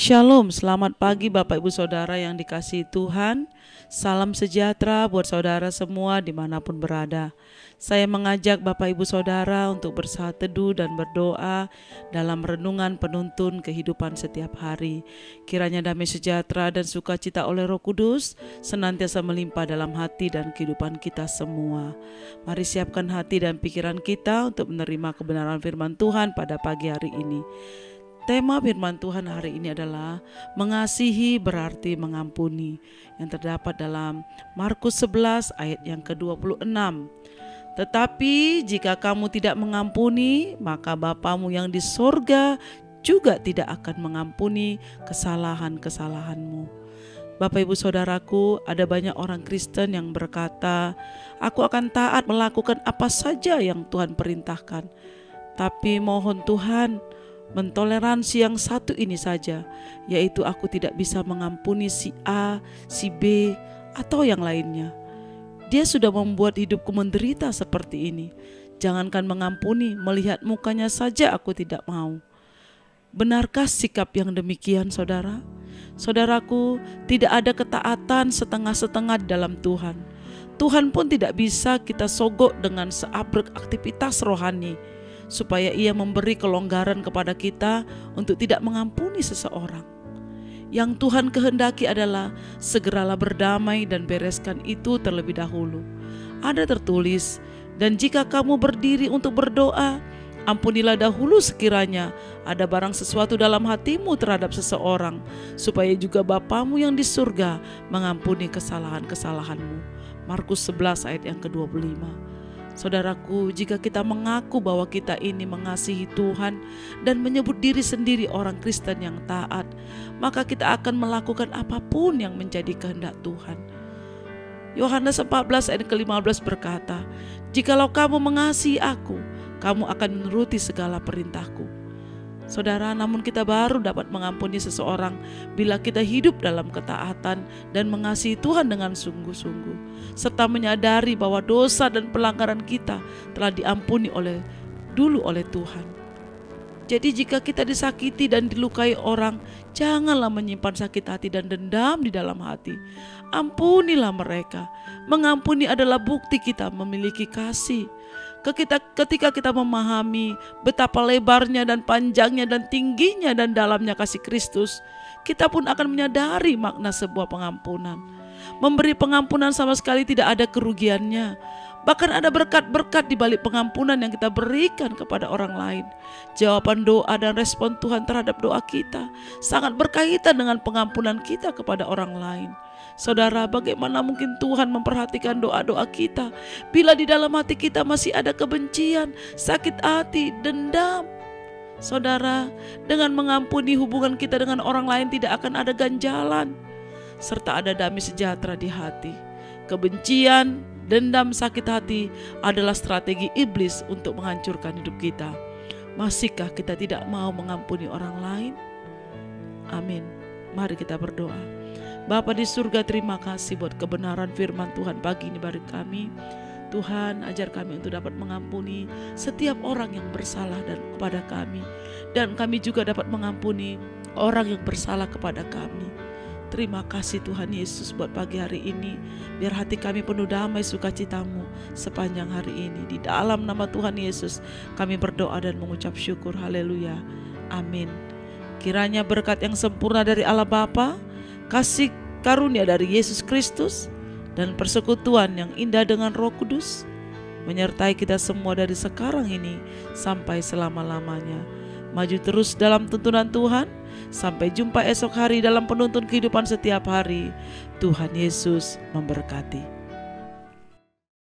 Shalom, selamat pagi Bapak Ibu Saudara yang dikasihi Tuhan. Salam sejahtera buat saudara semua dimanapun berada. Saya mengajak Bapak Ibu Saudara untuk bersaat teduh dan berdoa dalam renungan penuntun kehidupan setiap hari. Kiranya damai sejahtera dan sukacita oleh Roh Kudus senantiasa melimpah dalam hati dan kehidupan kita semua. Mari siapkan hati dan pikiran kita untuk menerima kebenaran firman Tuhan pada pagi hari ini. Tema firman Tuhan hari ini adalah mengasihi berarti mengampuni, yang terdapat dalam Markus 11 ayat yang ke-26. Tetapi jika kamu tidak mengampuni, maka Bapamu yang di sorga juga tidak akan mengampuni kesalahan-kesalahanmu. Bapak Ibu Saudaraku, ada banyak orang Kristen yang berkata, aku akan taat melakukan apa saja yang Tuhan perintahkan. Tapi mohon Tuhan mentoleransi yang satu ini saja, yaitu aku tidak bisa mengampuni si A, si B, atau yang lainnya. Dia sudah membuat hidupku menderita seperti ini. Jangankan mengampuni, melihat mukanya saja aku tidak mau. Benarkah sikap yang demikian, saudara? Saudaraku, tidak ada ketaatan setengah-setengah dalam Tuhan. Tuhan pun tidak bisa kita sogok dengan seabrek aktivitas rohani, supaya ia memberi kelonggaran kepada kita untuk tidak mengampuni seseorang. Yang Tuhan kehendaki adalah segeralah berdamai dan bereskan itu terlebih dahulu. Ada tertulis, dan jika kamu berdiri untuk berdoa, ampunilah dahulu sekiranya ada barang sesuatu dalam hatimu terhadap seseorang, supaya juga Bapamu yang di surga mengampuni kesalahan-kesalahanmu. Markus 11 ayat yang ke-25. Saudaraku, jika kita mengaku bahwa kita ini mengasihi Tuhan dan menyebut diri sendiri orang Kristen yang taat, maka kita akan melakukan apapun yang menjadi kehendak Tuhan. Yohanes 14 ayat ke-15 berkata, jikalau kamu mengasihi aku, kamu akan menuruti segala perintahku. Saudara, namun kita baru dapat mengampuni seseorang bila kita hidup dalam ketaatan dan mengasihi Tuhan dengan sungguh-sungguh, serta menyadari bahwa dosa dan pelanggaran kita telah diampuni oleh Tuhan. Jadi jika kita disakiti dan dilukai orang, janganlah menyimpan sakit hati dan dendam di dalam hati. Ampunilah mereka. Mengampuni adalah bukti kita memiliki kasih. Ketika kita memahami betapa lebarnya dan panjangnya dan tingginya dan dalamnya kasih Kristus, kita pun akan menyadari makna sebuah pengampunan. Memberi pengampunan sama sekali tidak ada kerugiannya. Bahkan ada berkat-berkat di balik pengampunan yang kita berikan kepada orang lain. Jawaban doa dan respon Tuhan terhadap doa kita sangat berkaitan dengan pengampunan kita kepada orang lain. Saudara, bagaimana mungkin Tuhan memperhatikan doa-doa kita bila di dalam hati kita masih ada kebencian, sakit hati, dendam? Saudara, dengan mengampuni, hubungan kita dengan orang lain tidak akan ada ganjalan, serta ada damai sejahtera di hati. Kebencian, dendam, sakit hati adalah strategi iblis untuk menghancurkan hidup kita. Masihkah kita tidak mau mengampuni orang lain? Amin. Mari kita berdoa. Bapa di surga, terima kasih buat kebenaran firman Tuhan pagi ini bagi kami. Tuhan, ajar kami untuk dapat mengampuni setiap orang yang bersalah dan kepada kami, dan kami juga dapat mengampuni orang yang bersalah kepada kami. Terima kasih Tuhan Yesus buat pagi hari ini. Biar hati kami penuh damai sukacitamu sepanjang hari ini. Di dalam nama Tuhan Yesus kami berdoa dan mengucap syukur. Haleluya. Amin. Kiranya berkat yang sempurna dari Allah Bapa, kasih karunia dari Yesus Kristus, dan persekutuan yang indah dengan Roh Kudus menyertai kita semua dari sekarang ini sampai selama-lamanya. Maju terus dalam tuntunan Tuhan. Sampai jumpa esok hari dalam penuntun kehidupan setiap hari. Tuhan Yesus memberkati.